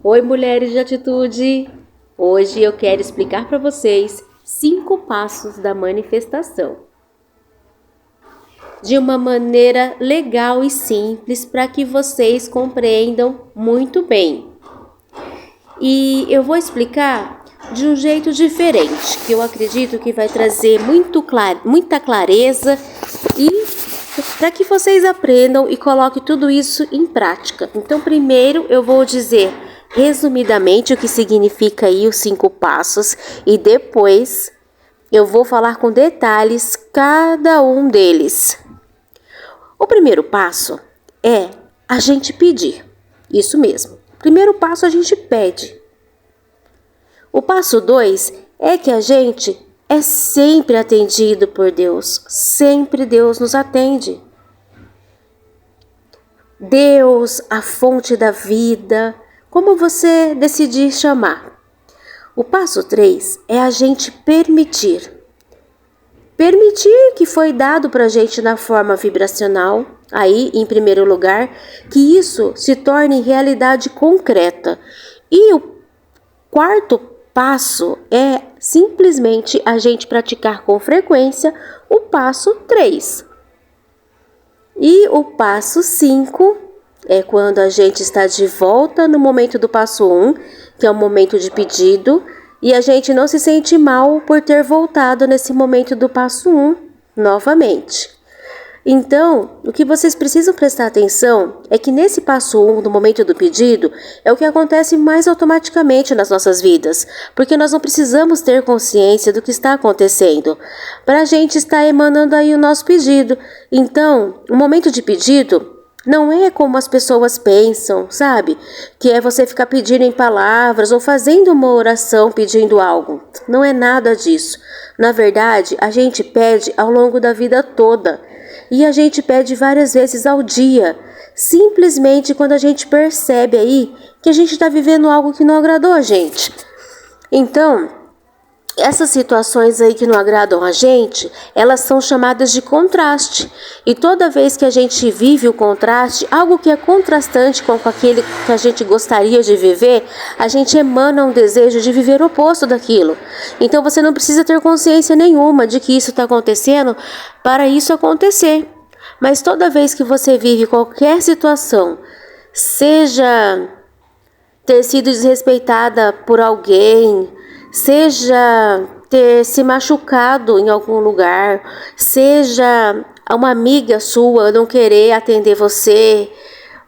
Oi, mulheres de atitude! Hoje eu quero explicar para vocês 5 passos da manifestação. De uma maneira legal e simples para que vocês compreendam muito bem. E eu vou explicar de um jeito diferente, que eu acredito que vai trazer muita clareza e para que vocês aprendam e coloquem tudo isso em prática. Então, primeiro eu vou dizer resumidamente o que significa aí os 5 passos e depois eu vou falar com detalhes cada um deles. O primeiro passo é a gente pedir. Isso mesmo. Primeiro passo a gente pede. O passo 2 é que a gente é sempre atendido por Deus. Sempre Deus nos atende. Deus, a fonte da vida, como você decidir chamar. O passo 3 é a gente permitir. Permitir que foi dado para a gente na forma vibracional, aí em primeiro lugar, que isso se torne realidade concreta. E o quarto passo é simplesmente a gente praticar com frequência o passo 3. E o passo 5 é quando a gente está de volta no momento do passo 1, que é o momento de pedido, e a gente não se sente mal por ter voltado nesse momento do passo 1 novamente. Então, o que vocês precisam prestar atenção é que nesse passo 1, no momento do pedido, é o que acontece mais automaticamente nas nossas vidas, porque nós não precisamos ter consciência do que está acontecendo, para a gente estar emanando aí o nosso pedido. Então, o momento de pedido não é como as pessoas pensam, sabe? Que é você ficar pedindo em palavras ou fazendo uma oração pedindo algo. Não é nada disso. Na verdade, a gente pede ao longo da vida toda. E a gente pede várias vezes ao dia, simplesmente quando a gente percebe aí que a gente está vivendo algo que não agradou a gente. Então, essas situações aí que não agradam a gente, elas são chamadas de contraste. E toda vez que a gente vive o contraste, algo que é contrastante com aquele que a gente gostaria de viver, a gente emana um desejo de viver o oposto daquilo. Então você não precisa ter consciência nenhuma de que isso está acontecendo para isso acontecer. Mas toda vez que você vive qualquer situação, seja ter sido desrespeitada por alguém, seja ter se machucado em algum lugar, seja uma amiga sua não querer atender você,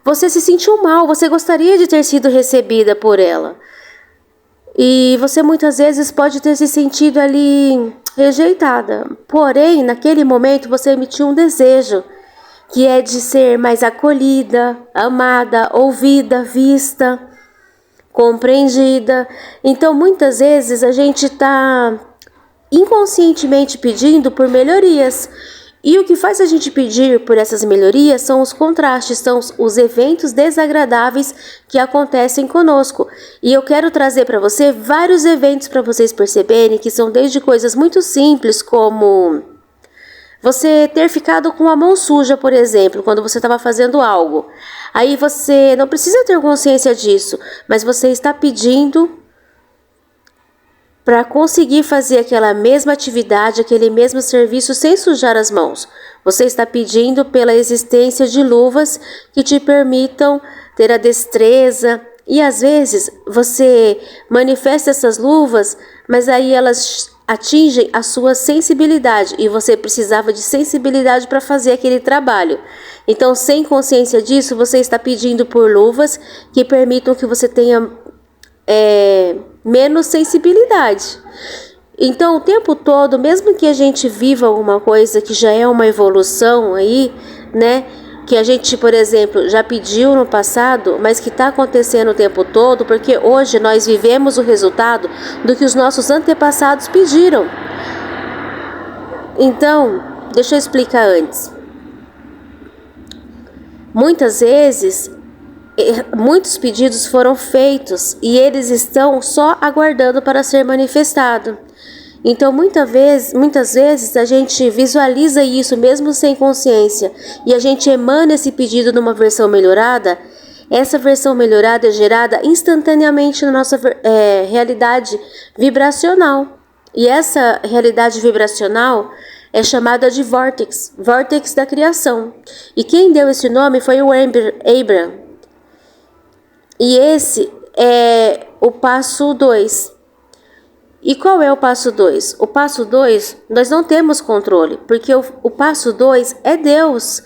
você se sentiu mal, você gostaria de ter sido recebida por ela. E você muitas vezes pode ter se sentido ali rejeitada. Porém, naquele momento você emitiu um desejo, que é de ser mais acolhida, amada, ouvida, vista, compreendida. Então, muitas vezes a gente está inconscientemente pedindo por melhorias. E o que faz a gente pedir por essas melhorias são os contrastes, são os eventos desagradáveis que acontecem conosco. E eu quero trazer para você vários eventos para vocês perceberem que são desde coisas muito simples, como você ter ficado com a mão suja, por exemplo, quando você estava fazendo algo. Aí você não precisa ter consciência disso, mas você está pedindo para conseguir fazer aquela mesma atividade, aquele mesmo serviço sem sujar as mãos. Você está pedindo pela existência de luvas que te permitam ter a destreza. E às vezes você manifesta essas luvas, mas aí elas atingem a sua sensibilidade e você precisava de sensibilidade para fazer aquele trabalho. Então, sem consciência disso, você está pedindo por luvas que permitam que você tenha menos sensibilidade. Então, o tempo todo, mesmo que a gente viva alguma coisa que já é uma evolução aí, né? Que a gente, por exemplo, já pediu no passado, mas que está acontecendo o tempo todo, porque hoje nós vivemos o resultado do que os nossos antepassados pediram. Então, deixa eu explicar antes. Muitas vezes, muitos pedidos foram feitos e eles estão só aguardando para ser manifestado. Então, muitas vezes a gente visualiza isso mesmo sem consciência e a gente emana esse pedido numa versão melhorada Essa versão melhorada é gerada instantaneamente na nossa realidade vibracional. E essa realidade vibracional é chamada de vórtex, vórtex da criação. E quem deu esse nome foi o Abraham. E esse é o passo 2. E qual é o passo 2? O passo 2, nós não temos controle, porque o passo 2 é Deus,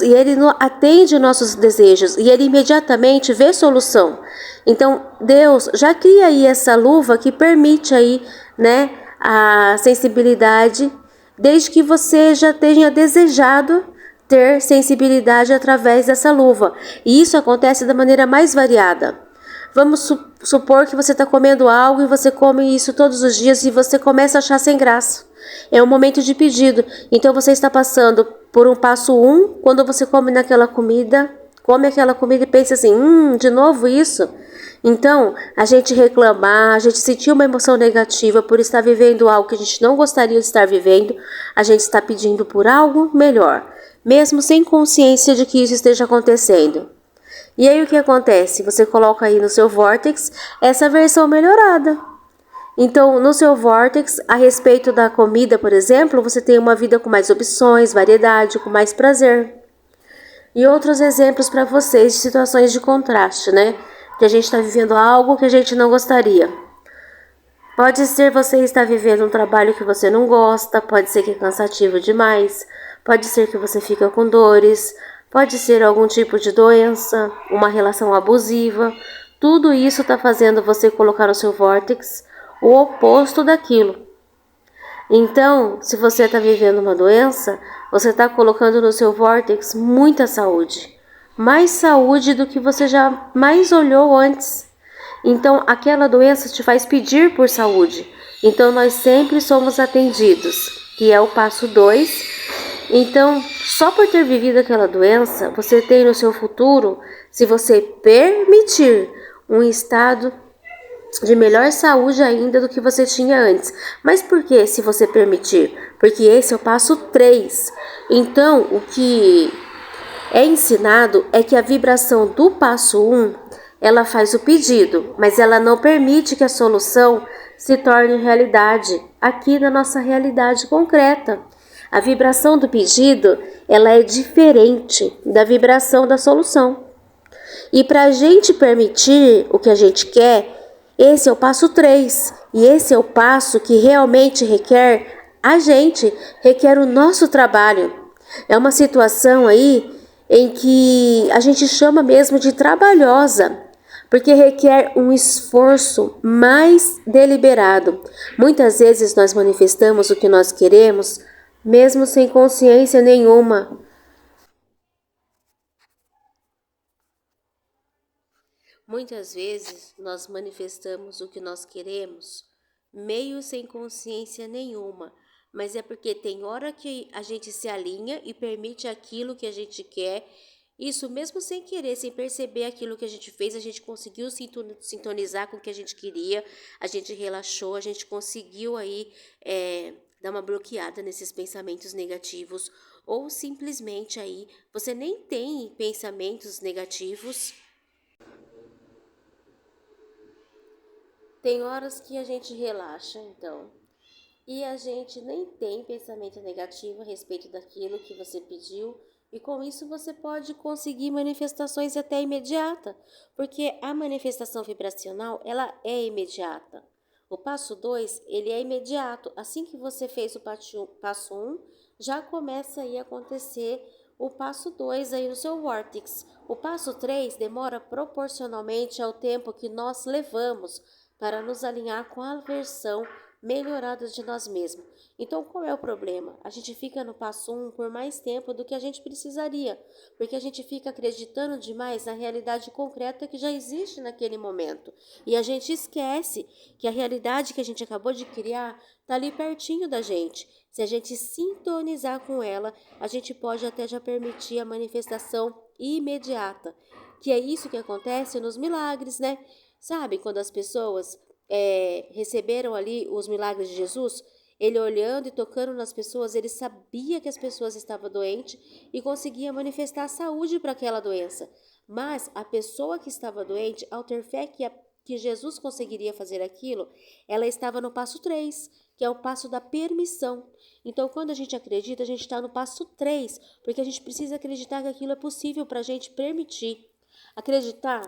e Ele atende nossos desejos, e Ele imediatamente vê solução. Então, Deus já cria aí essa luva que permite aí, né, a sensibilidade, desde que você já tenha desejado ter sensibilidade através dessa luva. E isso acontece da maneira mais variada. Vamos supor que você está comendo algo e você come isso todos os dias e você começa a achar sem graça. É um momento de pedido. Então você está passando por um passo 1, quando você come aquela comida e pensa assim, de novo isso? Então, a gente reclamar, a gente sentir uma emoção negativa por estar vivendo algo que a gente não gostaria de estar vivendo, a gente está pedindo por algo melhor, mesmo sem consciência de que isso esteja acontecendo. E aí o que acontece? Você coloca aí no seu vórtex essa versão melhorada. Então, no seu vórtex, a respeito da comida, por exemplo, você tem uma vida com mais opções, variedade, com mais prazer. E outros exemplos para vocês de situações de contraste, né? Que a gente está vivendo algo que a gente não gostaria. Pode ser você estar vivendo um trabalho que você não gosta, pode ser que é cansativo demais, pode ser que você fica com dores, pode ser algum tipo de doença, uma relação abusiva. Tudo isso está fazendo você colocar no seu vórtex o oposto daquilo. Então, se você está vivendo uma doença, você está colocando no seu vórtex muita saúde. Mais saúde do que você jamais olhou antes. Então, aquela doença te faz pedir por saúde. Então, nós sempre somos atendidos, que é o passo 2. Então, só por ter vivido aquela doença, você tem no seu futuro, se você permitir, um estado de melhor saúde ainda do que você tinha antes. Mas por que se você permitir? Porque esse é o passo 3. Então, o que é ensinado é que a vibração do passo 1, ela faz o pedido, mas ela não permite que a solução se torne realidade aqui na nossa realidade concreta. A vibração do pedido, ela é diferente da vibração da solução. E para a gente permitir o que a gente quer, esse é o passo 3. E esse é o passo que realmente requer requer o nosso trabalho. É uma situação aí em que a gente chama mesmo de trabalhosa, porque requer um esforço mais deliberado. Muitas vezes nós manifestamos o que nós queremos, mesmo sem consciência nenhuma. Muitas vezes nós manifestamos o que nós queremos, meio sem consciência nenhuma, mas é porque tem hora que a gente se alinha e permite aquilo que a gente quer. Isso mesmo sem querer, sem perceber aquilo que a gente fez, a gente conseguiu sintonizar com o que a gente queria, a gente relaxou, a gente conseguiu aí dar uma bloqueada nesses pensamentos negativos, ou simplesmente aí você nem tem pensamentos negativos. Tem horas que a gente relaxa, então, e a gente nem tem pensamento negativo a respeito daquilo que você pediu, e com isso você pode conseguir manifestações até imediata, porque a manifestação vibracional, ela é imediata. O passo 2, ele é imediato. Assim que você fez o passo 1, já começa aí a acontecer o passo 2 aí no seu vórtex. O passo 3 demora proporcionalmente ao tempo que nós levamos para nos alinhar com a versão melhorada de nós mesmos. Então, qual é o problema? A gente fica no passo 1 por mais tempo do que a gente precisaria, porque a gente fica acreditando demais na realidade concreta que já existe naquele momento. E a gente esquece que a realidade que a gente acabou de criar está ali pertinho da gente. Se a gente sintonizar com ela, a gente pode até já permitir a manifestação imediata, que é isso que acontece nos milagres, né? Sabe, quando as pessoas receberam ali os milagres de Jesus, ele olhando e tocando nas pessoas, ele sabia que as pessoas estavam doentes e conseguia manifestar saúde para aquela doença. Mas a pessoa que estava doente, ao ter fé que Jesus conseguiria fazer aquilo, ela estava no passo 3, que é o passo da permissão. Então, quando a gente acredita, a gente está no passo 3, porque a gente precisa acreditar que aquilo é possível para a gente permitir. Acreditar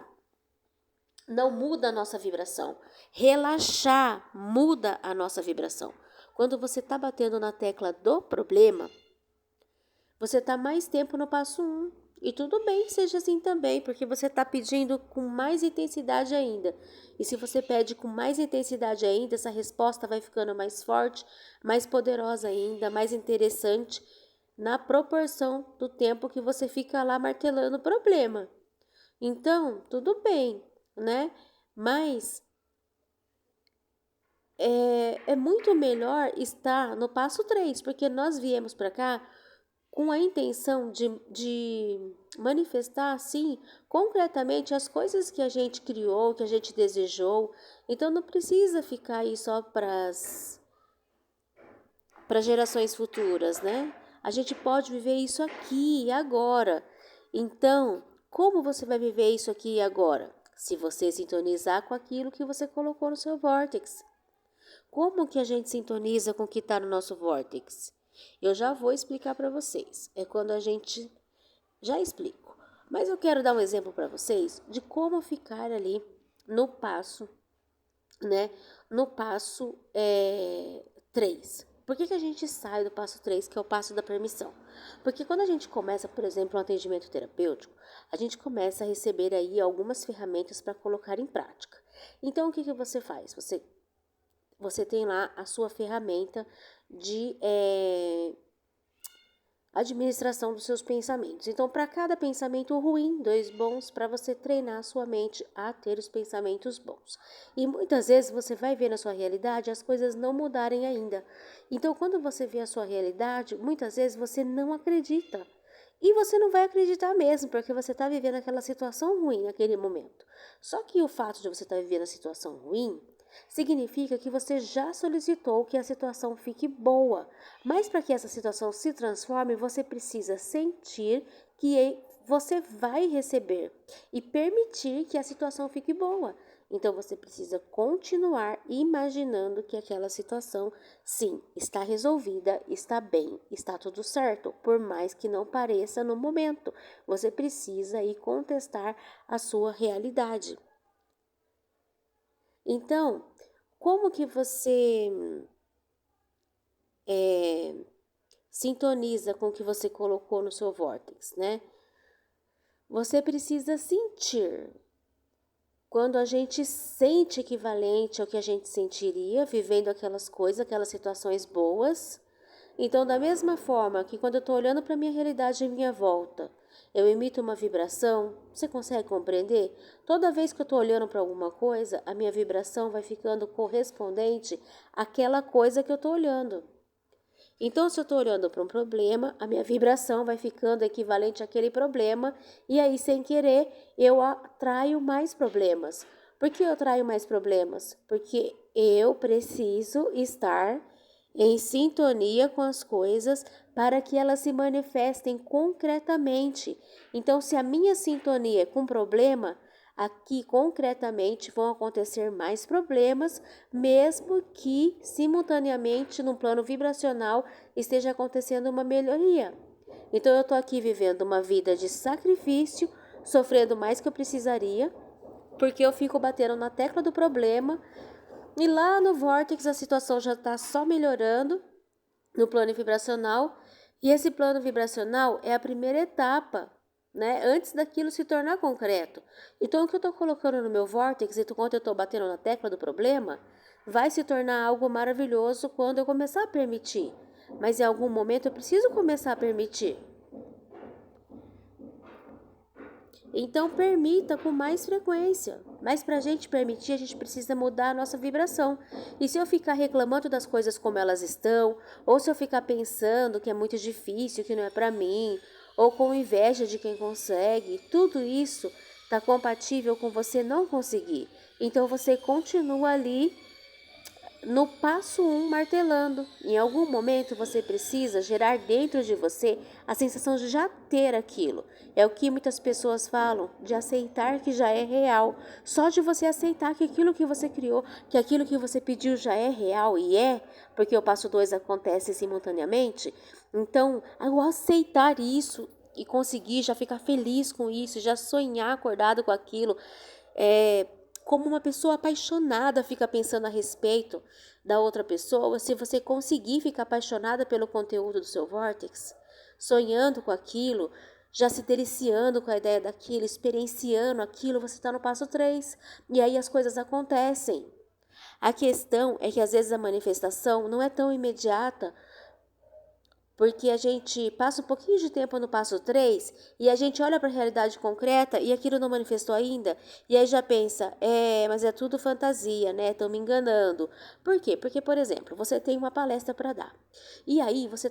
não muda a nossa vibração. Relaxar muda a nossa vibração. Quando você está batendo na tecla do problema, você está mais tempo no passo 1. E tudo bem que seja assim também, porque você está pedindo com mais intensidade ainda. E se você pede com mais intensidade ainda, essa resposta vai ficando mais forte, mais poderosa ainda, mais interessante, na proporção do tempo que você fica lá martelando o problema. Então, tudo bem, né? Mas é muito melhor estar no passo 3, porque nós viemos para cá com a intenção de manifestar, assim, concretamente as coisas que a gente criou, que a gente desejou. Então, não precisa ficar aí só para gerações futuras, né? A gente pode viver isso aqui e agora. Então, como você vai viver isso aqui e agora? Se você sintonizar com aquilo que você colocou no seu vórtice. Como que a gente sintoniza com o que está no nosso vórtice? Eu já vou explicar para vocês. É quando a gente... Já explico. Mas eu quero dar um exemplo para vocês de como ficar ali no passo, né? No passo 3. Por que a gente sai do passo 3, que é o passo da permissão? Porque quando a gente começa, por exemplo, um atendimento terapêutico, a gente começa a receber aí algumas ferramentas para colocar em prática. Então, o que você faz? Você tem lá a sua ferramenta de administração dos seus pensamentos. Então, para cada pensamento ruim, 2 bons, para você treinar a sua mente a ter os pensamentos bons. E muitas vezes você vai ver na sua realidade as coisas não mudarem ainda. Então, quando você vê a sua realidade, muitas vezes você não acredita. E você não vai acreditar mesmo, porque você está vivendo aquela situação ruim naquele momento. Só que o fato de você estar vivendo a situação ruim significa que você já solicitou que a situação fique boa. Mas para que essa situação se transforme, você precisa sentir que você vai receber e permitir que a situação fique boa. Então você precisa continuar imaginando que aquela situação, sim, está resolvida, está bem, está tudo certo, por mais que não pareça no momento. Você precisa ir contestar a sua realidade. Então, como que você sintoniza com o que você colocou no seu vórtice, né? Você precisa sentir. Quando a gente sente equivalente ao que a gente sentiria vivendo aquelas coisas, aquelas situações boas. Então, da mesma forma que quando eu estou olhando para a minha realidade em minha volta, eu emito uma vibração, você consegue compreender? Toda vez que eu estou olhando para alguma coisa, a minha vibração vai ficando correspondente àquela coisa que eu estou olhando. Então, se eu estou olhando para um problema, a minha vibração vai ficando equivalente àquele problema e aí, sem querer, eu atraio mais problemas. Por que eu atraio mais problemas? Porque eu preciso estar em sintonia com as coisas para que elas se manifestem concretamente. Então, se a minha sintonia é com problema, aqui concretamente vão acontecer mais problemas, mesmo que simultaneamente no plano vibracional esteja acontecendo uma melhoria. Então eu estou aqui vivendo uma vida de sacrifício, sofrendo mais que eu precisaria, porque eu fico batendo na tecla do problema e lá no vórtice a situação já está só melhorando no plano vibracional, e esse plano vibracional é a primeira etapa, né, antes daquilo se tornar concreto. Então, o que eu estou colocando no meu vórtice, enquanto eu estou batendo na tecla do problema, vai se tornar algo maravilhoso quando eu começar a permitir. Mas em algum momento eu preciso começar a permitir. Então, permita com mais frequência. Mas para a gente permitir, a gente precisa mudar a nossa vibração. E se eu ficar reclamando das coisas como elas estão, ou se eu ficar pensando que é muito difícil, que não é para mim, ou com inveja de quem consegue, tudo isso está compatível com você não conseguir. Então, você continua ali no passo 1, martelando. Em algum momento você precisa gerar dentro de você a sensação de já ter aquilo. É o que muitas pessoas falam, de aceitar que já é real. Só de você aceitar que aquilo que você criou, que aquilo que você pediu já é real e é, porque o passo 2 acontece simultaneamente. Então, ao aceitar isso e conseguir já ficar feliz com isso, já sonhar acordado com aquilo, como uma pessoa apaixonada fica pensando a respeito da outra pessoa, se você conseguir ficar apaixonada pelo conteúdo do seu vórtice, sonhando com aquilo, já se deliciando com a ideia daquilo, experienciando aquilo, você está no passo 3. E aí as coisas acontecem. A questão é que às vezes a manifestação não é tão imediata, porque a gente passa um pouquinho de tempo no passo 3 e a gente olha para a realidade concreta e aquilo não manifestou ainda. E aí já pensa, mas é tudo fantasia, né? Estão me enganando. Por quê? Porque, por exemplo, você tem uma palestra para dar. E aí você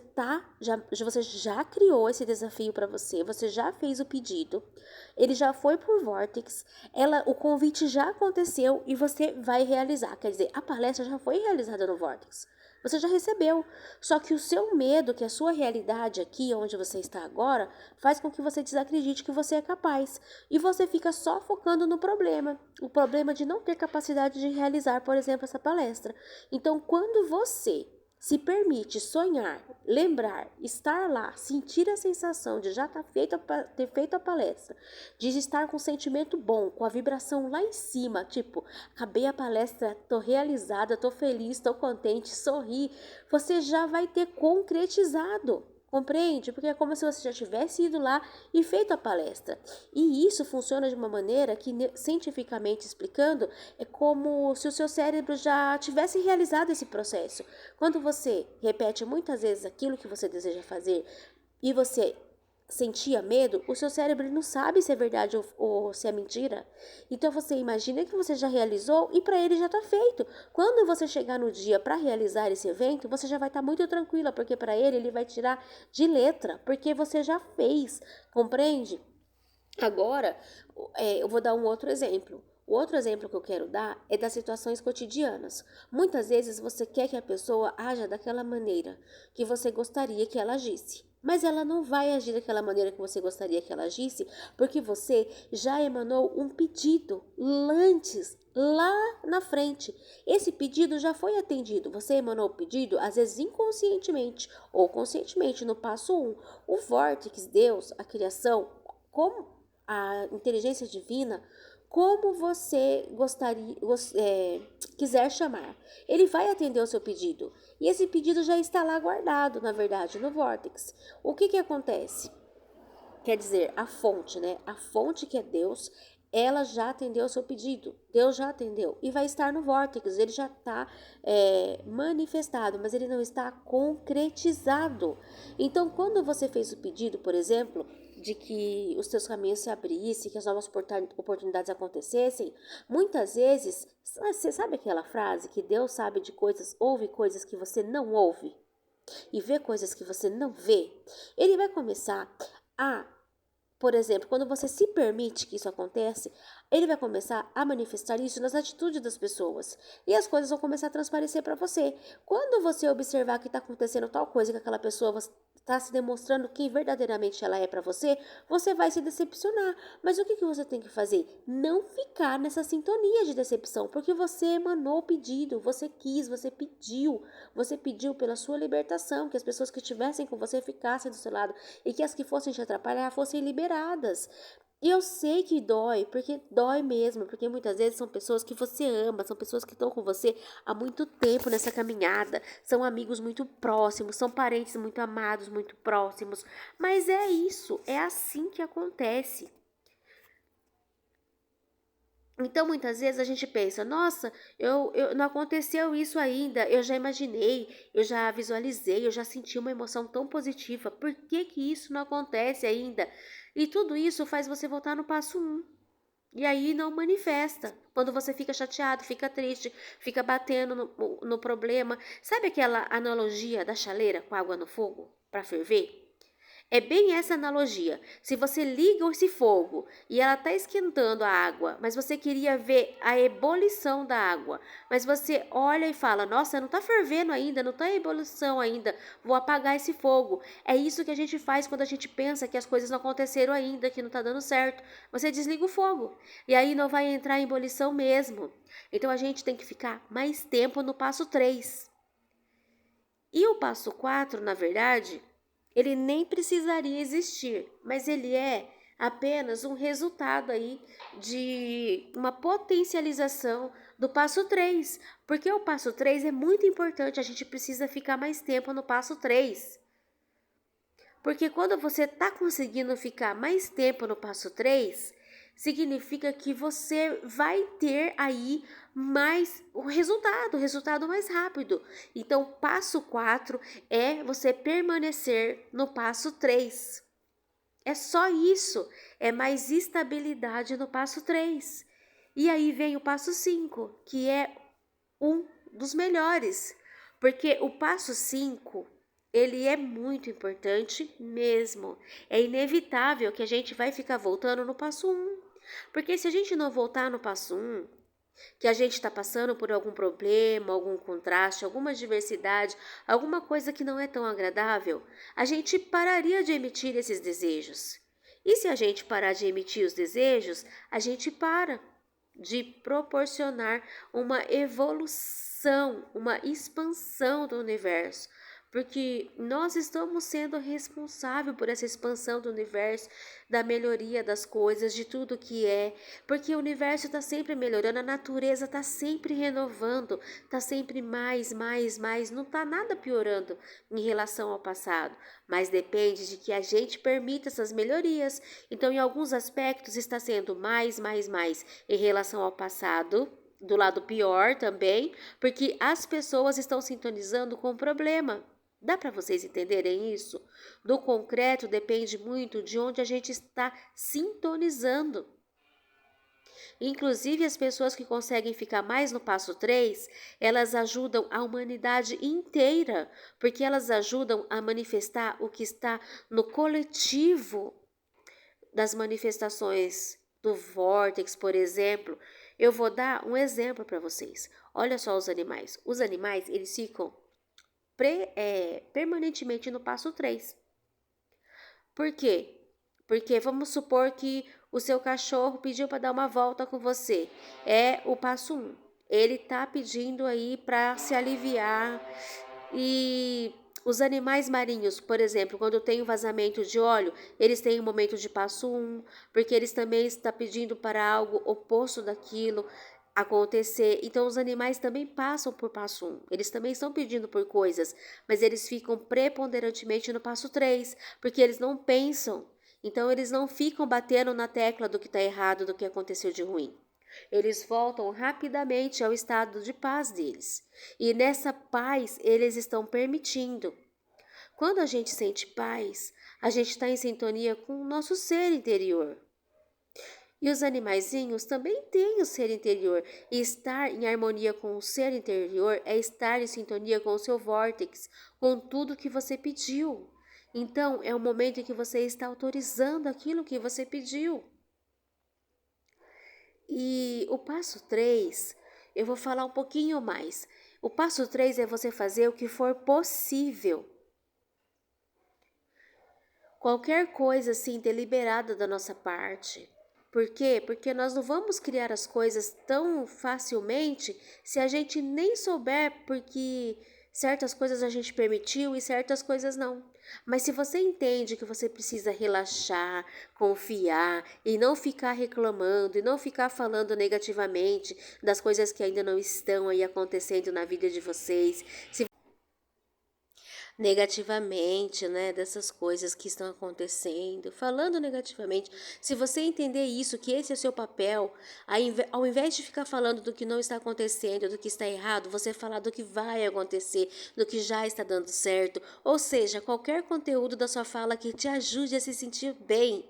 já criou esse desafio para você já fez o pedido, ele já foi por Vortex, o convite já aconteceu e você vai realizar. Quer dizer, a palestra já foi realizada no Vortex. Você já recebeu, só que o seu medo, que a sua realidade aqui, onde você está agora, faz com que você desacredite que você é capaz. E você fica só focando no problema. O problema de não ter capacidade de realizar, por exemplo, essa palestra. Então, quando você se permite sonhar, lembrar, estar lá, sentir a sensação de já ter feito a palestra, de estar com um sentimento bom, com a vibração lá em cima, tipo, acabei a palestra, tô realizada, tô feliz, tô contente, sorri, você já vai ter concretizado. Compreende? Porque é como se você já tivesse ido lá e feito a palestra. E isso funciona de uma maneira que, cientificamente explicando, é como se o seu cérebro já tivesse realizado esse processo. Quando você repete muitas vezes aquilo que você deseja fazer e você sentia medo, o seu cérebro não sabe se é verdade ou se é mentira. Então você imagina que você já realizou e para ele já está feito. Quando você chegar no dia para realizar esse evento, você já vai estar muito tranquila, porque para ele vai tirar de letra, porque você já fez, compreende? Agora, eu vou dar um outro exemplo. O outro exemplo que eu quero dar é das situações cotidianas. Muitas vezes você quer que a pessoa haja daquela maneira que você gostaria que ela agisse. Mas ela não vai agir daquela maneira que você gostaria que ela agisse, porque você já emanou um pedido antes, lá na frente. Esse pedido já foi atendido. Você emanou o pedido, às vezes inconscientemente ou conscientemente, no passo 1. O vórtice, Deus, a criação, como a inteligência divina, como você quiser chamar. Ele vai atender o seu pedido. E esse pedido já está lá guardado, na verdade, no vórtice. O que acontece? Quer dizer, a fonte, né? A fonte que é Deus, ela já atendeu o seu pedido. Deus já atendeu. E vai estar no vórtice. Ele já está manifestado, mas ele não está concretizado. Então, quando você fez o pedido, por exemplo, de que os teus caminhos se abrissem, que as novas oportunidades acontecessem, muitas vezes, você sabe aquela frase que Deus sabe de coisas, ouve coisas que você não ouve e vê coisas que você não vê? Ele vai começar a, por exemplo, quando você se permite que isso aconteça, ele vai começar a manifestar isso nas atitudes das pessoas. E as coisas vão começar a transparecer para você. Quando você observar que está acontecendo tal coisa, que aquela pessoa está se demonstrando quem verdadeiramente ela é para você, você vai se decepcionar. Mas o que você tem que fazer? Não ficar nessa sintonia de decepção, porque você emanou o pedido, você quis, você pediu pela sua libertação, que as pessoas que estivessem com você ficassem do seu lado e que as que fossem te atrapalhar fossem liberadas. E eu sei que dói, porque dói mesmo, porque muitas vezes são pessoas que você ama, são pessoas que estão com você há muito tempo nessa caminhada, são amigos muito próximos, são parentes muito amados, muito próximos, mas é isso, é assim que acontece. Então, muitas vezes a gente pensa, nossa, não aconteceu isso ainda, eu já imaginei, eu já visualizei, eu já senti uma emoção tão positiva, por que isso não acontece ainda? E tudo isso faz você voltar no passo 1. E aí não manifesta. Quando você fica chateado, fica triste, fica batendo no problema. Sabe aquela analogia da chaleira com água no fogo para ferver? É bem essa analogia. Se você liga esse fogo e ela está esquentando a água, mas você queria ver a ebulição da água, mas você olha e fala, nossa, não está fervendo ainda, não está em ebulição ainda, vou apagar esse fogo. É isso que a gente faz quando a gente pensa que as coisas não aconteceram ainda, que não está dando certo. Você desliga o fogo e aí não vai entrar em ebulição mesmo. Então a gente tem que ficar mais tempo no passo 3. E o passo 4, na verdade, ele nem precisaria existir, mas ele é apenas um resultado aí de uma potencialização do passo 3, porque o passo 3 é muito importante, a gente precisa ficar mais tempo no passo 3. Porque quando você está conseguindo ficar mais tempo no passo 3, significa que você vai ter aí mais o resultado mais rápido. Então, passo 4 é você permanecer no passo 3. É só isso, é mais estabilidade no passo 3. E aí vem o passo 5, que é um dos melhores, porque o passo 5 ele é muito importante mesmo. É inevitável que a gente vai ficar voltando no passo 1. Porque se a gente não voltar no passo 1, que a gente está passando por algum problema, algum contraste, alguma adversidade, alguma coisa que não é tão agradável, a gente pararia de emitir esses desejos. E se a gente parar de emitir os desejos, a gente para de proporcionar uma evolução, uma expansão do universo, porque nós estamos sendo responsáveis por essa expansão do universo, da melhoria das coisas, de tudo que é, porque o universo está sempre melhorando, a natureza está sempre renovando, está sempre mais, não está nada piorando em relação ao passado, mas depende de que a gente permita essas melhorias. Então, em alguns aspectos está sendo mais em relação ao passado, do lado pior também, porque as pessoas estão sintonizando com o problema. Dá para vocês entenderem isso? Do concreto depende muito de onde a gente está sintonizando. Inclusive, as pessoas que conseguem ficar mais no passo 3, elas ajudam a humanidade inteira, porque elas ajudam a manifestar o que está no coletivo das manifestações do vórtex, por exemplo. Eu vou dar um exemplo para vocês. Olha só os animais. Os animais, eles ficam permanentemente no passo 3. Por quê? Porque vamos supor que o seu cachorro pediu para dar uma volta com você. É o passo 1. Ele está pedindo aí para se aliviar. E os animais marinhos, por exemplo, quando tem um vazamento de óleo, eles têm um momento de passo 1, porque eles também estão pedindo para algo oposto daquilo acontecer. Então os animais também passam por passo 1. Eles também estão pedindo por coisas, mas eles ficam preponderantemente no passo 3, porque eles não pensam. Então eles não ficam batendo na tecla do que está errado, do que aconteceu de ruim. Eles voltam rapidamente ao estado de paz deles. E nessa paz eles estão permitindo. Quando a gente sente paz, a gente está em sintonia com o nosso ser interior. E os animaizinhos também têm o ser interior. E estar em harmonia com o ser interior é estar em sintonia com o seu vórtex, com tudo que você pediu. Então, é o momento em que você está autorizando aquilo que você pediu. E o passo 3, eu vou falar um pouquinho mais. O passo 3 é você fazer o que for possível. Qualquer coisa assim deliberada da nossa parte. Por quê? Porque nós não vamos criar as coisas tão facilmente se a gente nem souber porque certas coisas a gente permitiu e certas coisas não. Mas se você entende que você precisa relaxar, confiar e não ficar reclamando e não ficar falando negativamente das coisas que ainda não estão aí acontecendo na vida de vocês, negativamente, né, dessas coisas que estão acontecendo, falando negativamente. Se você entender isso, que esse é seu papel, ao invés de ficar falando do que não está acontecendo, do que está errado, você falar do que vai acontecer, do que já está dando certo, ou seja, qualquer conteúdo da sua fala que te ajude a se sentir bem,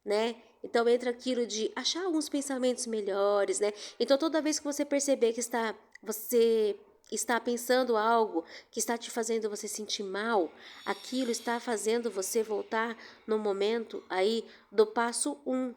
né? Então entra aquilo de achar alguns pensamentos melhores, né? Então toda vez que você perceber que você está pensando algo que está te fazendo você sentir mal, aquilo está fazendo você voltar no momento aí do passo 1.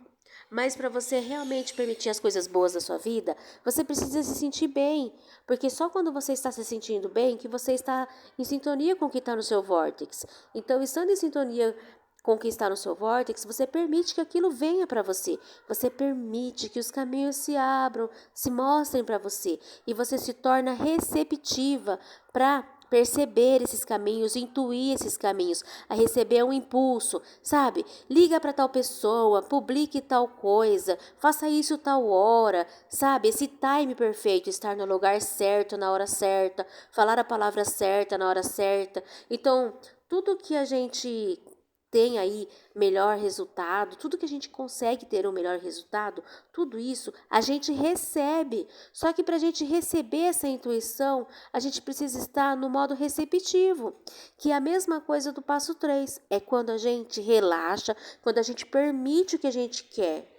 Mas para você realmente permitir as coisas boas da sua vida, você precisa se sentir bem. Porque só quando você está se sentindo bem que você está em sintonia com o que está no seu vórtice. Então, estando em sintonia com o que está no seu vórtice, você permite que aquilo venha para você. Você permite que os caminhos se abram, se mostrem para você. E você se torna receptiva para perceber esses caminhos, intuir esses caminhos, a receber um impulso, sabe? Liga para tal pessoa, publique tal coisa, faça isso tal hora, sabe? Esse time perfeito, estar no lugar certo, na hora certa, falar a palavra certa, na hora certa. Então, tudo que a gente tem aí melhor resultado, tudo que a gente consegue ter um melhor resultado, tudo isso a gente recebe. Só que para a gente receber essa intuição, a gente precisa estar no modo receptivo, que é a mesma coisa do passo 3. É quando a gente relaxa, quando a gente permite o que a gente quer.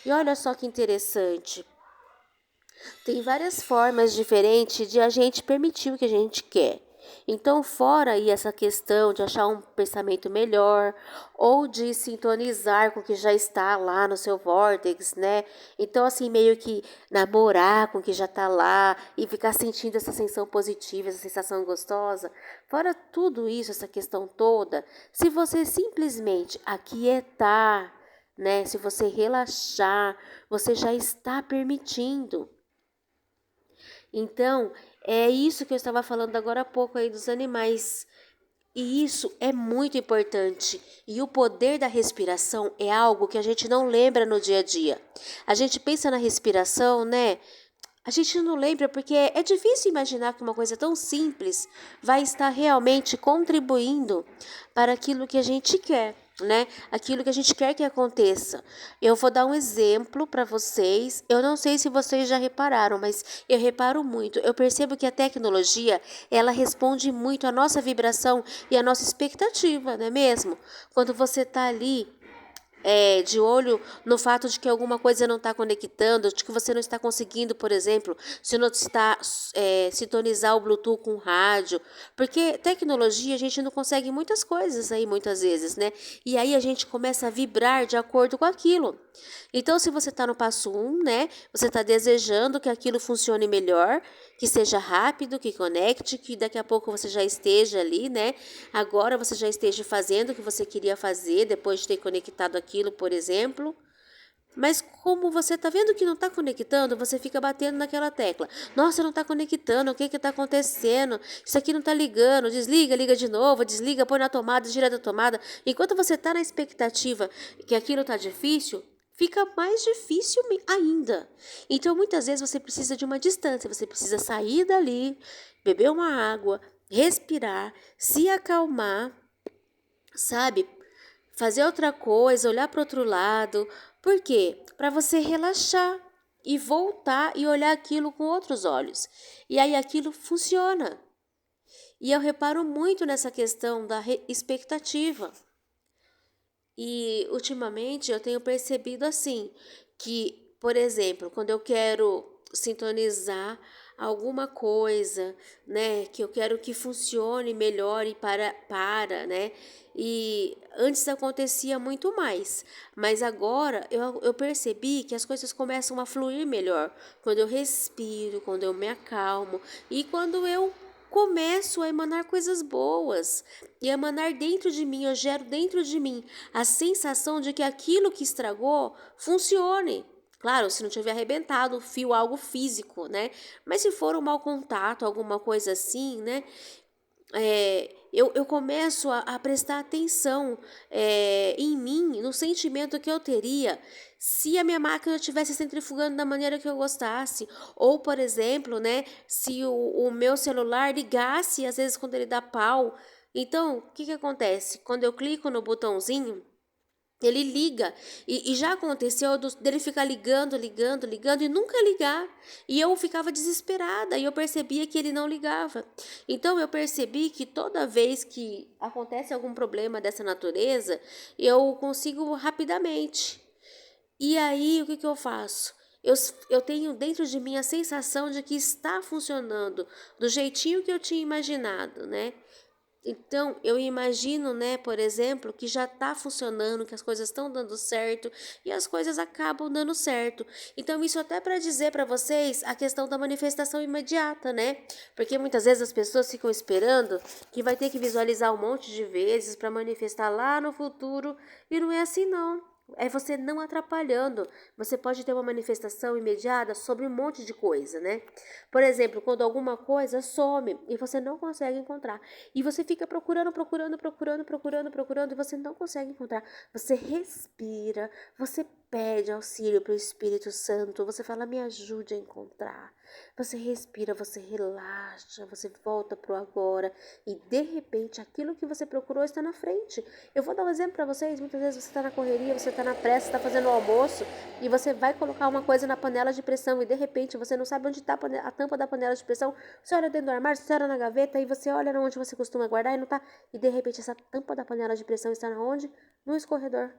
E olha só que interessante. Tem várias formas diferentes de a gente permitir o que a gente quer. Então, fora aí essa questão de achar um pensamento melhor ou de sintonizar com o que já está lá no seu vórtice, né? Então, assim, meio que namorar com o que já está lá e ficar sentindo essa sensação positiva, essa sensação gostosa. Fora tudo isso, essa questão toda, se você simplesmente aquietar, né? Se você relaxar, você já está permitindo. Então, é isso que eu estava falando agora há pouco aí dos animais. E isso é muito importante. E o poder da respiração é algo que a gente não lembra no dia a dia. A gente pensa na respiração, né? A gente não lembra porque é difícil imaginar que uma coisa tão simples vai estar realmente contribuindo para aquilo que a gente quer, né? Aquilo que a gente quer que aconteça. Eu vou dar um exemplo para vocês. Eu não sei se vocês já repararam, mas eu reparo muito. Eu percebo que a tecnologia, ela responde muito à nossa vibração e à nossa expectativa, não é mesmo? Quando você está ali de olho no fato de que alguma coisa não está conectando, de que você não está conseguindo, por exemplo, se não está sintonizar o Bluetooth com o rádio, porque tecnologia a gente não consegue muitas coisas aí muitas vezes, né? E aí a gente começa a vibrar de acordo com aquilo. Então, se você está no passo 1, né? Você está desejando que aquilo funcione melhor, que seja rápido, que conecte, que daqui a pouco você já esteja ali, né? Agora você já esteja fazendo o que você queria fazer depois de ter conectado aquilo, por exemplo. Mas como você está vendo que não está conectando, você fica batendo naquela tecla. Nossa, não está conectando, o que está acontecendo? Isso aqui não está ligando, desliga, liga de novo, desliga, põe na tomada, gira da tomada. Enquanto você está na expectativa que aquilo está difícil, fica mais difícil ainda. Então, muitas vezes você precisa de uma distância, você precisa sair dali, beber uma água, respirar, se acalmar, sabe? Fazer outra coisa, olhar para outro lado. Por quê? Para você relaxar e voltar e olhar aquilo com outros olhos. E aí aquilo funciona. E eu reparo muito nessa questão da expectativa. E ultimamente eu tenho percebido assim, que, por exemplo, quando eu quero sintonizar alguma coisa, né, que eu quero que funcione melhor e né, e antes acontecia muito mais, mas agora eu percebi que as coisas começam a fluir melhor, quando eu respiro, quando eu me acalmo e quando eu começo a emanar coisas boas e emanar dentro de mim, eu gero dentro de mim a sensação de que aquilo que estragou funcione. Claro, se não tiver arrebentado o fio, algo físico, né? Mas se for um mau contato, alguma coisa assim, né? Eu começo a prestar atenção em mim, no sentimento que eu teria se a minha máquina estivesse centrifugando da maneira que eu gostasse. Ou, por exemplo, né, se o meu celular ligasse, às vezes quando ele dá pau. Então, o que acontece? Quando eu clico no botãozinho, ele liga, e já aconteceu dele ficar ligando, ligando, ligando e nunca ligar. E eu ficava desesperada e eu percebia que ele não ligava. Então eu percebi que toda vez que acontece algum problema dessa natureza, eu consigo rapidamente. E aí o que eu faço? eu tenho dentro de mim a sensação de que está funcionando do jeitinho que eu tinha imaginado, né? Então, eu imagino, né, por exemplo, que já está funcionando, que as coisas estão dando certo e as coisas acabam dando certo. Então, isso até para dizer para vocês a questão da manifestação imediata, né? Porque muitas vezes as pessoas ficam esperando que vai ter que visualizar um monte de vezes para manifestar lá no futuro e não é assim, não. É você não atrapalhando. Você pode ter uma manifestação imediata sobre um monte de coisa, né? Por exemplo, quando alguma coisa some e você não consegue encontrar. E você fica procurando e você não consegue encontrar. Você respira, você pede auxílio para o Espírito Santo, você fala, me ajude a encontrar. Você respira, você relaxa, você volta para o agora e de repente aquilo que você procurou está na frente. Eu vou dar um exemplo para vocês. Muitas vezes você está na correria, você está na pressa, está fazendo o almoço e você vai colocar uma coisa na panela de pressão e de repente você não sabe onde está a tampa da panela de pressão. Você olha dentro do armário, você olha na gaveta e você olha onde você costuma guardar e não está. E de repente essa tampa da panela de pressão está na onde? No escorredor.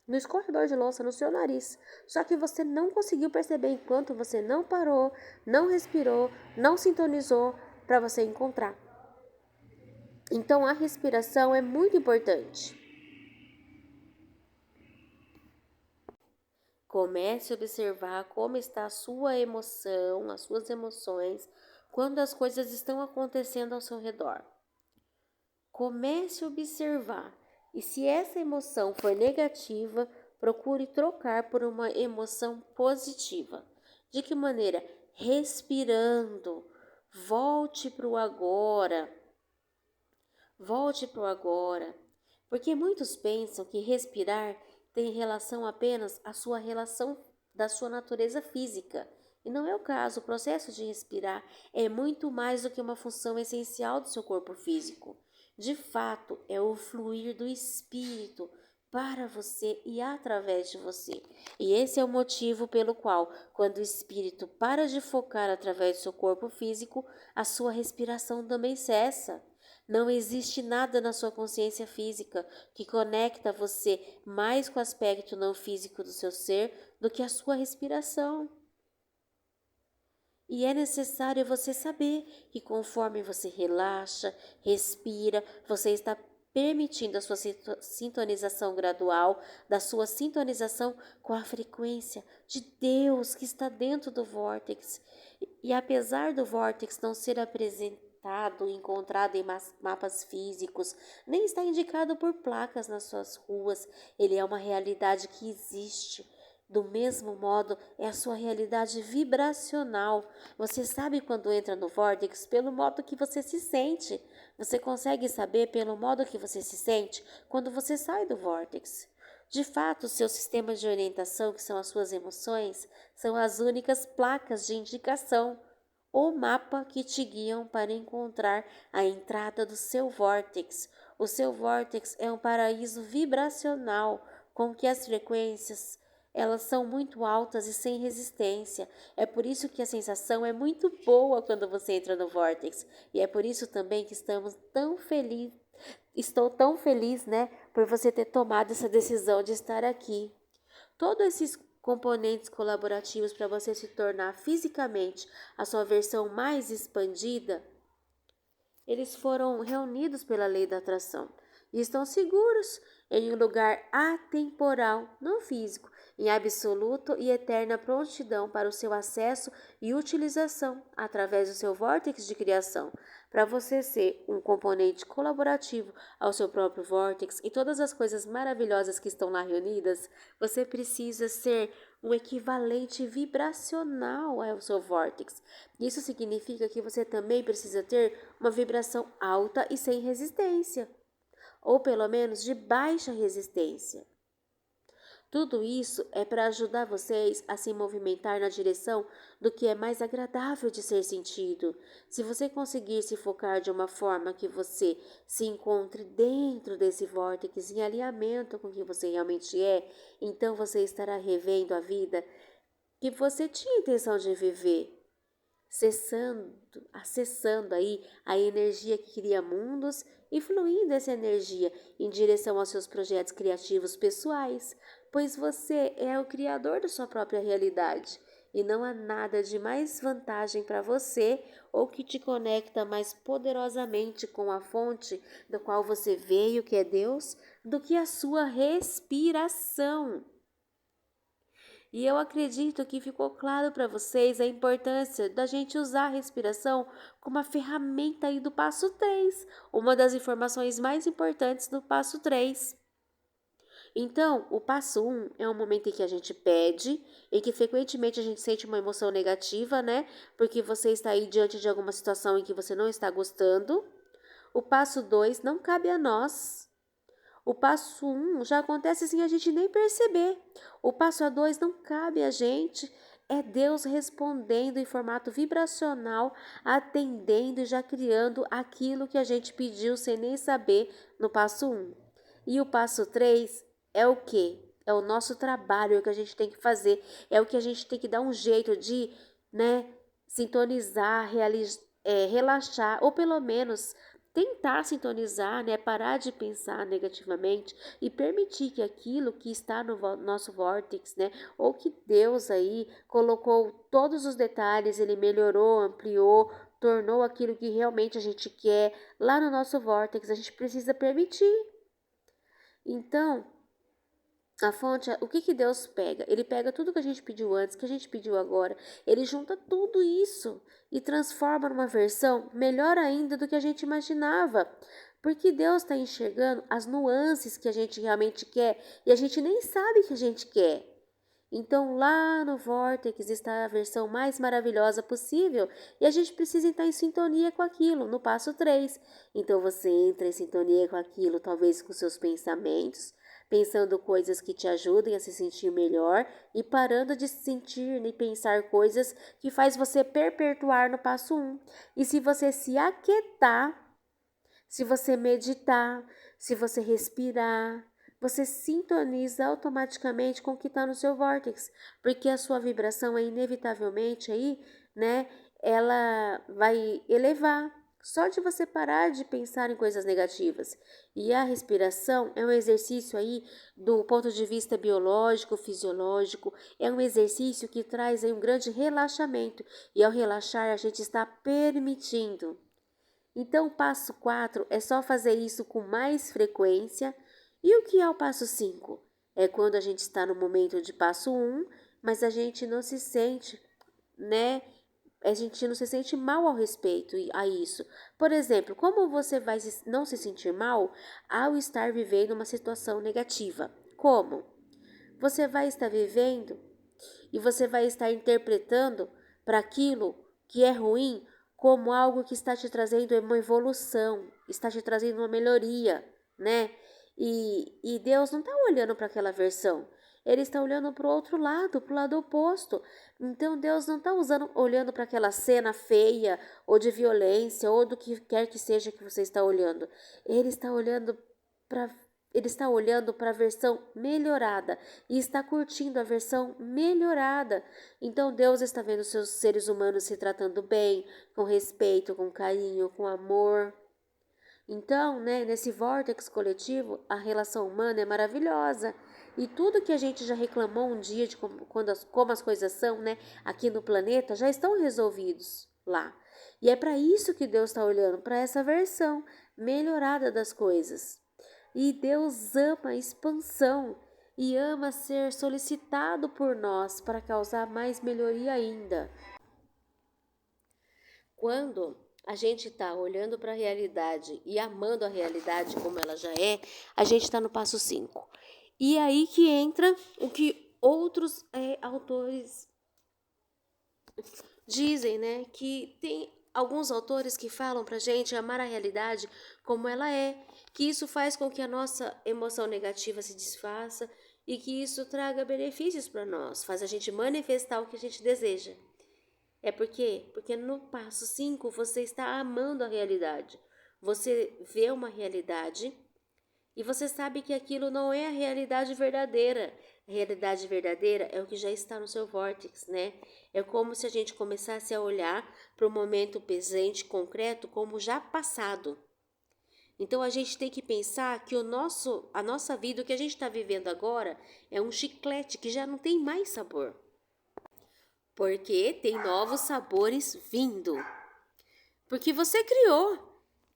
No escorredor de louça, no seu nariz. Só que você não conseguiu perceber enquanto você não parou, não respirou, não sintonizou para você encontrar. Então a respiração é muito importante. Comece a observar como está a sua emoção, as suas emoções, quando as coisas estão acontecendo ao seu redor. Comece a observar. E se essa emoção for negativa, procure trocar por uma emoção positiva. De que maneira? Respirando. Volte para o agora. Volte para o agora. Porque muitos pensam que respirar tem relação apenas à sua relação da sua natureza física. E não é o caso. O processo de respirar é muito mais do que uma função essencial do seu corpo físico. De fato, é o fluir do espírito para você e através de você. E esse é o motivo pelo qual, quando o espírito para de focar através do seu corpo físico, a sua respiração também cessa. Não existe nada na sua consciência física que conecta você mais com o aspecto não físico do seu ser do que a sua respiração. E é necessário você saber que conforme você relaxa, respira, você está permitindo a sua sintonização gradual, da sua sintonização com a frequência de Deus que está dentro do vórtex. E apesar do vórtex não ser apresentado, encontrado em mapas físicos, nem está indicado por placas nas suas ruas, ele é uma realidade que existe. Do mesmo modo, é a sua realidade vibracional. Você sabe quando entra no vórtice pelo modo que você se sente. Você consegue saber pelo modo que você se sente quando você sai do vórtice. De fato, seu sistema de orientação, que são as suas emoções, são as únicas placas de indicação ou mapa que te guiam para encontrar a entrada do seu vórtice. O seu vórtice é um paraíso vibracional com que as frequências elas são muito altas e sem resistência. É por isso que a sensação é muito boa quando você entra no vórtice. E é por isso também que estou tão feliz, né, por você ter tomado essa decisão de estar aqui. Todos esses componentes colaborativos para você se tornar fisicamente a sua versão mais expandida, eles foram reunidos pela lei da atração e estão seguros em um lugar atemporal, não físico, em absoluto e eterna prontidão para o seu acesso e utilização através do seu vórtice de criação. Para você ser um componente colaborativo ao seu próprio vórtice e todas as coisas maravilhosas que estão lá reunidas, você precisa ser um equivalente vibracional ao seu vórtice. Isso significa que você também precisa ter uma vibração alta e sem resistência, ou pelo menos de baixa resistência. Tudo isso é para ajudar vocês a se movimentar na direção do que é mais agradável de ser sentido. Se você conseguir se focar de uma forma que você se encontre dentro desse vórtice em alinhamento com o que você realmente é, então você estará revendo a vida que você tinha intenção de viver, acessando aí a energia que cria mundos e fluindo essa energia em direção aos seus projetos criativos pessoais, pois você é o criador da sua própria realidade. E não há nada de mais vantagem para você ou que te conecta mais poderosamente com a fonte do qual você veio, que é Deus, do que a sua respiração. E eu acredito que ficou claro para vocês a importância da gente usar a respiração como uma ferramenta aí do passo 3, uma das informações mais importantes do passo 3. Então, o passo 1 é um momento em que a gente pede, em que frequentemente a gente sente uma emoção negativa, né? Porque você está aí diante de alguma situação em que você não está gostando. O passo 2 não cabe a nós. O passo 1 já acontece sem a gente nem perceber. O passo 2 não cabe a gente. É Deus respondendo em formato vibracional, atendendo e já criando aquilo que a gente pediu sem nem saber no passo 1. E o passo 3 é o quê? É o nosso trabalho, é o que a gente tem que fazer, é o que a gente tem que dar um jeito de, sintonizar, relaxar, ou pelo menos tentar sintonizar, parar de pensar negativamente e permitir que aquilo que está no nosso vórtice, ou que Deus aí colocou todos os detalhes, ele melhorou, ampliou, tornou aquilo que realmente a gente quer lá no nosso vórtice, a gente precisa permitir. Então, a fonte, o que Deus pega? Ele pega tudo que a gente pediu antes, que a gente pediu agora, ele junta tudo isso e transforma numa versão melhor ainda do que a gente imaginava. Porque Deus está enxergando as nuances que a gente realmente quer e a gente nem sabe que a gente quer. Então, lá no Vortex está a versão mais maravilhosa possível e a gente precisa estar em sintonia com aquilo, no passo 3. Então, você entra em sintonia com aquilo, talvez com seus pensamentos, pensando coisas que te ajudem a se sentir melhor e parando de sentir e pensar coisas que faz você perpetuar no passo 1. E se você se aquietar, se você meditar, se você respirar, você sintoniza automaticamente com o que está no seu vórtice, porque a sua vibração é inevitavelmente aí, ela vai elevar. Só de você parar de pensar em coisas negativas. E a respiração é um exercício aí do ponto de vista biológico, fisiológico, é um exercício que traz aí um grande relaxamento. E ao relaxar, a gente está permitindo. Então, o passo 4 é só fazer isso com mais frequência. E o que é o passo 5? É quando a gente está no momento de passo 1, mas a gente não se sente, a gente não se sente mal ao respeito a isso. Por exemplo, como você vai não se sentir mal ao estar vivendo uma situação negativa? Como? Você vai estar vivendo e você vai estar interpretando para aquilo que é ruim como algo que está te trazendo uma evolução, está te trazendo uma melhoria, E Deus não está olhando para aquela versão. Ele está olhando para o outro lado, para o lado oposto. Então Deus não está olhando para aquela cena feia, ou de violência, ou do que quer que seja que você está olhando. Ele está olhando para a versão melhorada e está curtindo a versão melhorada. Então Deus está vendo seus seres humanos se tratando bem, com respeito, com carinho, com amor. Então, nesse vórtex coletivo, a relação humana é maravilhosa. E tudo que a gente já reclamou um dia de como as coisas são, aqui no planeta, já estão resolvidos lá. E é para isso que Deus está olhando, para essa versão melhorada das coisas. E Deus ama a expansão e ama ser solicitado por nós para causar mais melhoria ainda. Quando a gente está olhando para a realidade e amando a realidade como ela já é, a gente está no passo 5. E aí que entra o que outros autores dizem, que tem alguns autores que falam para a gente amar a realidade como ela é, que isso faz com que a nossa emoção negativa se desfaça e que isso traga benefícios para nós, faz a gente manifestar o que a gente deseja. É por quê? Porque no passo 5 você está amando a realidade. Você vê uma realidade e você sabe que aquilo não é a realidade verdadeira. A realidade verdadeira é o que já está no seu vórtice, É como se a gente começasse a olhar para o momento presente, concreto, como já passado. Então a gente tem que pensar que a nossa vida, o que a gente está vivendo agora, é um chiclete que já não tem mais sabor. Porque tem novos sabores vindo. Porque você criou.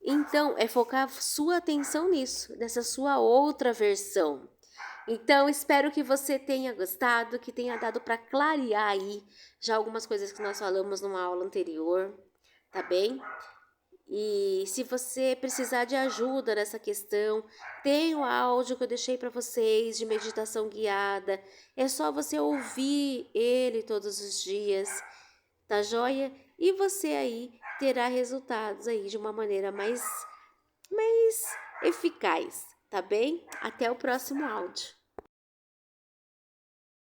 Então, é focar sua atenção nisso, nessa sua outra versão. Então, espero que você tenha gostado, que tenha dado para clarear aí já algumas coisas que nós falamos numa aula anterior, tá bem? E se você precisar de ajuda nessa questão, tem o áudio que eu deixei para vocês de meditação guiada. É só você ouvir ele todos os dias, tá joia? E você aí terá resultados aí de uma maneira mais eficaz, tá bem? Até o próximo áudio.